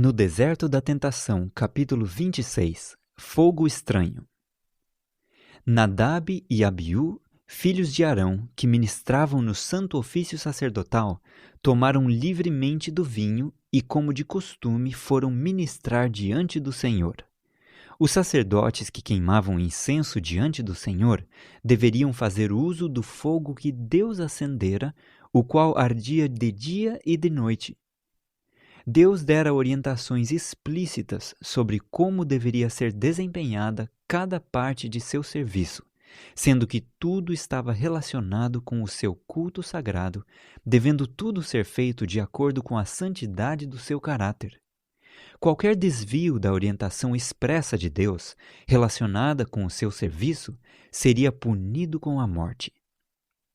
No deserto da tentação, capítulo 26, fogo estranho. Nadab e Abiú, filhos de Arão, que ministravam no santo ofício sacerdotal, tomaram livremente do vinho e, como de costume, foram ministrar diante do Senhor. Os sacerdotes que queimavam incenso diante do Senhor deveriam fazer uso do fogo que Deus acendera, o qual ardia de dia e de noite. Deus dera orientações explícitas sobre como deveria ser desempenhada cada parte de seu serviço, sendo que tudo estava relacionado com o seu culto sagrado, devendo tudo ser feito de acordo com a santidade do seu caráter. Qualquer desvio da orientação expressa de Deus, relacionada com o seu serviço, seria punido com a morte.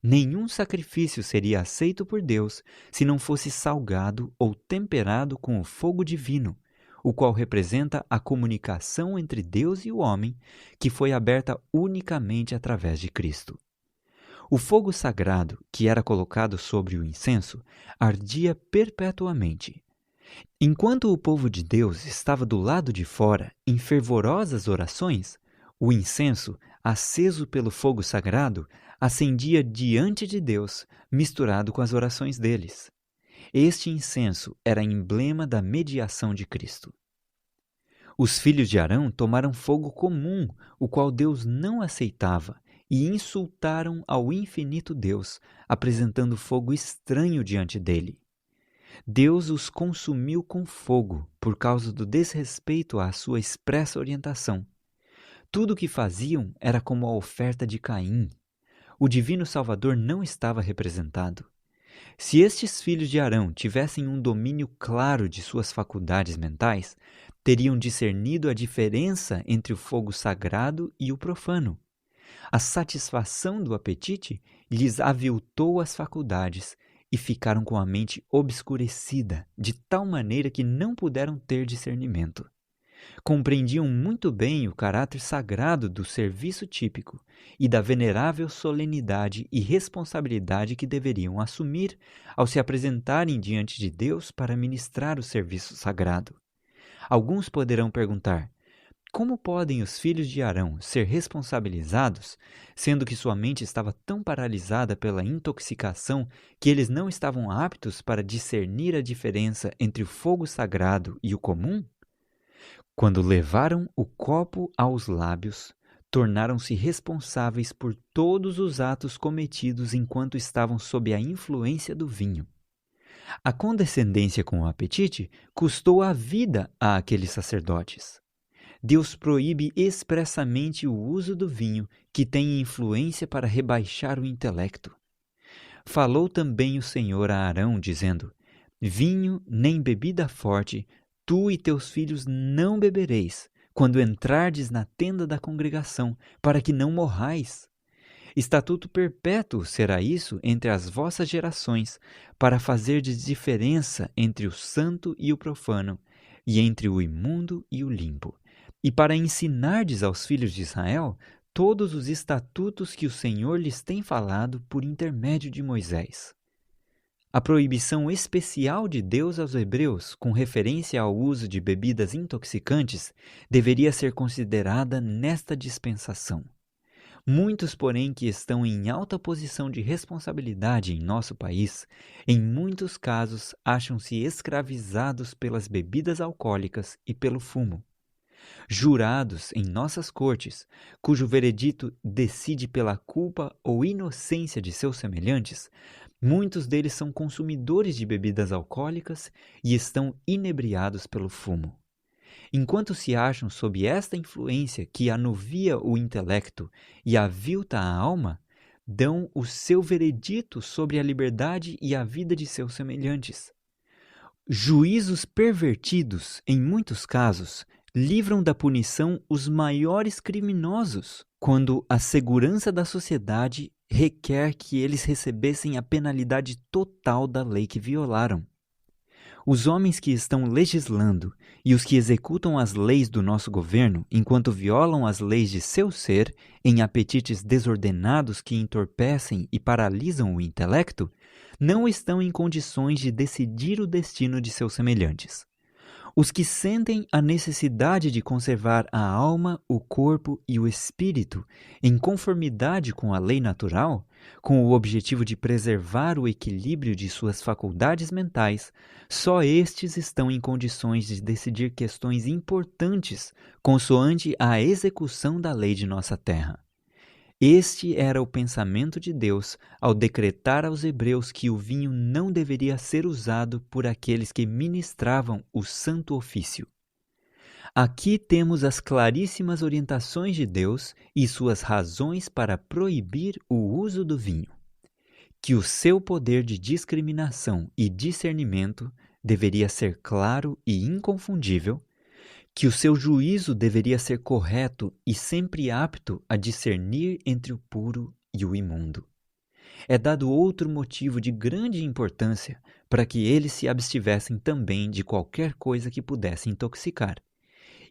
Nenhum sacrifício seria aceito por Deus se não fosse salgado ou temperado com o fogo divino, o qual representa a comunicação entre Deus e o homem, que foi aberta unicamente através de Cristo. O fogo sagrado, que era colocado sobre o incenso, ardia perpetuamente. Enquanto o povo de Deus estava do lado de fora, em fervorosas orações, o incenso, aceso pelo fogo sagrado, acendia diante de Deus, misturado com as orações deles. Este incenso era emblema da mediação de Cristo. Os filhos de Arão tomaram fogo comum, o qual Deus não aceitava, e insultaram ao infinito Deus, apresentando fogo estranho diante dele. Deus os consumiu com fogo por causa do desrespeito à sua expressa orientação. Tudo o que faziam era como a oferta de Caim. O divino Salvador não estava representado. Se estes filhos de Arão tivessem um domínio claro de suas faculdades mentais, teriam discernido a diferença entre o fogo sagrado e o profano. A satisfação do apetite lhes aviltou as faculdades e ficaram com a mente obscurecida, de tal maneira que não puderam ter discernimento. Compreendiam muito bem o caráter sagrado do serviço típico e da venerável solenidade e responsabilidade que deveriam assumir ao se apresentarem diante de Deus para ministrar o serviço sagrado. Alguns poderão perguntar: como podem os filhos de Arão ser responsabilizados, sendo que sua mente estava tão paralisada pela intoxicação que eles não estavam aptos para discernir a diferença entre o fogo sagrado e o comum? Quando levaram o copo aos lábios, tornaram-se responsáveis por todos os atos cometidos enquanto estavam sob a influência do vinho. A condescendência com o apetite custou a vida a aqueles sacerdotes. Deus proíbe expressamente o uso do vinho, que tem influência para rebaixar o intelecto. Falou também o Senhor a Arão, dizendo: vinho nem bebida forte, tu e teus filhos não bebereis, quando entrardes na tenda da congregação, para que não morrais. Estatuto perpétuo será isso entre as vossas gerações, para fazerdes diferença entre o santo e o profano, e entre o imundo e o limpo, e para ensinardes aos filhos de Israel todos os estatutos que o Senhor lhes tem falado por intermédio de Moisés. A proibição especial de Deus aos hebreus com referência ao uso de bebidas intoxicantes deveria ser considerada nesta dispensação. Muitos, porém, que estão em alta posição de responsabilidade em nosso país, em muitos casos acham-se escravizados pelas bebidas alcoólicas e pelo fumo. Jurados em nossas cortes, cujo veredito decide pela culpa ou inocência de seus semelhantes, muitos deles são consumidores de bebidas alcoólicas e estão inebriados pelo fumo. Enquanto se acham sob esta influência que anuvia o intelecto e avilta a alma, dão o seu veredito sobre a liberdade e a vida de seus semelhantes. Juízos pervertidos, em muitos casos, livram da punição os maiores criminosos, quando a segurança da sociedade requer que eles recebessem a penalidade total da lei que violaram. Os homens que estão legislando e os que executam as leis do nosso governo, enquanto violam as leis de seu ser em apetites desordenados que entorpecem e paralisam o intelecto, não estão em condições de decidir o destino de seus semelhantes. Os que sentem a necessidade de conservar a alma, o corpo e o espírito em conformidade com a lei natural, com o objetivo de preservar o equilíbrio de suas faculdades mentais, só estes estão em condições de decidir questões importantes consoante a execução da lei de nossa terra. Este era o pensamento de Deus ao decretar aos hebreus que o vinho não deveria ser usado por aqueles que ministravam o santo ofício. Aqui temos as claríssimas orientações de Deus e suas razões para proibir o uso do vinho. Que o seu poder de discriminação e discernimento deveria ser claro e inconfundível, que o seu juízo deveria ser correto e sempre apto a discernir entre o puro e o imundo. É dado outro motivo de grande importância para que eles se abstivessem também de qualquer coisa que pudesse intoxicar.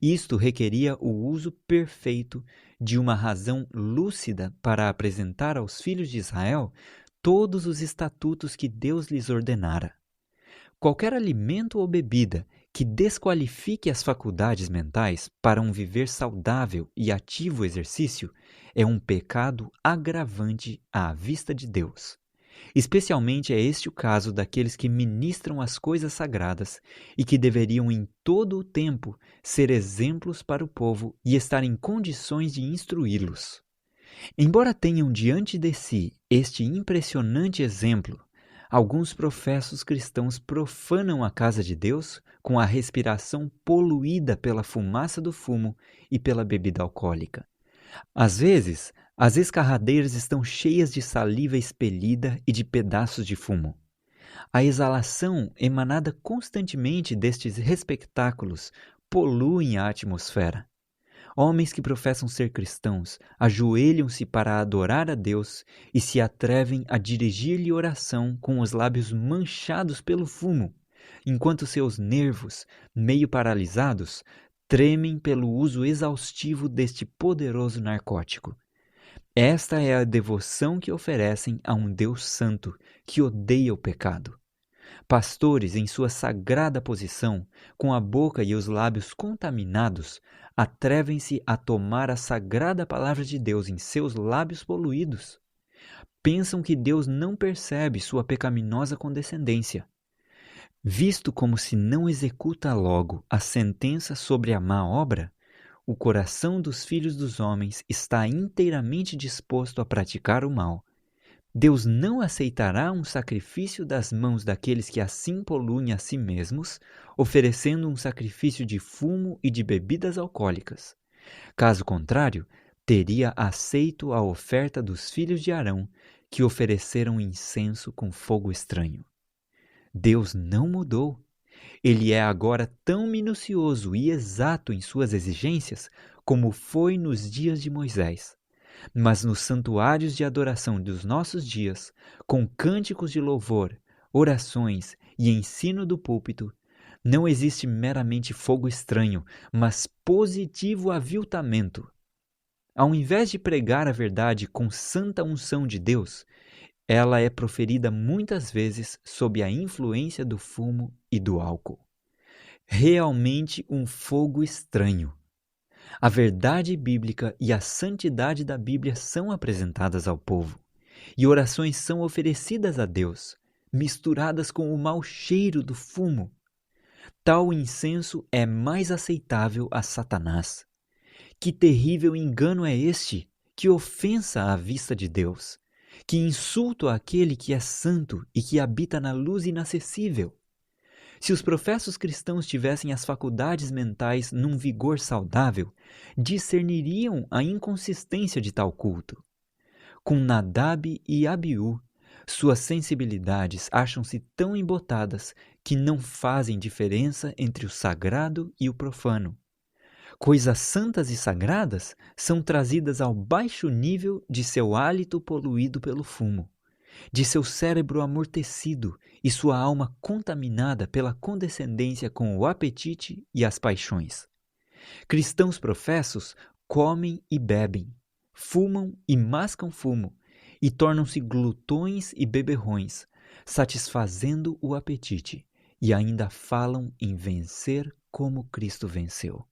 Isto requeria o uso perfeito de uma razão lúcida para apresentar aos filhos de Israel todos os estatutos que Deus lhes ordenara. Qualquer alimento ou bebida que desqualifique as faculdades mentais para um viver saudável e ativo exercício é um pecado agravante à vista de Deus. Especialmente é este o caso daqueles que ministram as coisas sagradas e que deveriam em todo o tempo ser exemplos para o povo e estar em condições de instruí-los. Embora tenham diante de si este impressionante exemplo, alguns professos cristãos profanam a casa de Deus com a respiração poluída pela fumaça do fumo e pela bebida alcoólica. Às vezes, as escarradeiras estão cheias de saliva expelida e de pedaços de fumo. A exalação emanada constantemente destes receptáculos polui a atmosfera. Homens que professam ser cristãos ajoelham-se para adorar a Deus e se atrevem a dirigir-lhe oração com os lábios manchados pelo fumo, enquanto seus nervos, meio paralisados, tremem pelo uso exaustivo deste poderoso narcótico. Esta é a devoção que oferecem a um Deus santo que odeia o pecado. Pastores, em sua sagrada posição, com a boca e os lábios contaminados, atrevem-se a tomar a sagrada palavra de Deus em seus lábios poluídos. Pensam que Deus não percebe sua pecaminosa condescendência. Visto como se não executa logo a sentença sobre a má obra, o coração dos filhos dos homens está inteiramente disposto a praticar o mal. Deus não aceitará um sacrifício das mãos daqueles que assim poluem a si mesmos, oferecendo um sacrifício de fumo e de bebidas alcoólicas. Caso contrário, teria aceito a oferta dos filhos de Arão, que ofereceram incenso com fogo estranho. Deus não mudou. Ele é agora tão minucioso e exato em suas exigências como foi nos dias de Moisés. Mas nos santuários de adoração dos nossos dias, com cânticos de louvor, orações e ensino do púlpito, não existe meramente fogo estranho, mas positivo aviltamento. Ao invés de pregar a verdade com santa unção de Deus, ela é proferida muitas vezes sob a influência do fumo e do álcool. Realmente um fogo estranho. A verdade bíblica e a santidade da Bíblia são apresentadas ao povo, e orações são oferecidas a Deus, misturadas com o mau cheiro do fumo. Tal incenso é mais aceitável a Satanás. Que terrível engano é este, que ofensa à vista de Deus, que insulto àquele que é santo e que habita na luz inacessível. Se os professos cristãos tivessem as faculdades mentais num vigor saudável, discerniriam a inconsistência de tal culto. Com Nadab e Abiú, suas sensibilidades acham-se tão embotadas que não fazem diferença entre o sagrado e o profano. Coisas santas e sagradas são trazidas ao baixo nível de seu hálito poluído pelo fumo, de seu cérebro amortecido e sua alma contaminada pela condescendência com o apetite e as paixões. Cristãos professos comem e bebem, fumam e mascam fumo, e tornam-se glutões e beberrões, satisfazendo o apetite e ainda falam em vencer como Cristo venceu.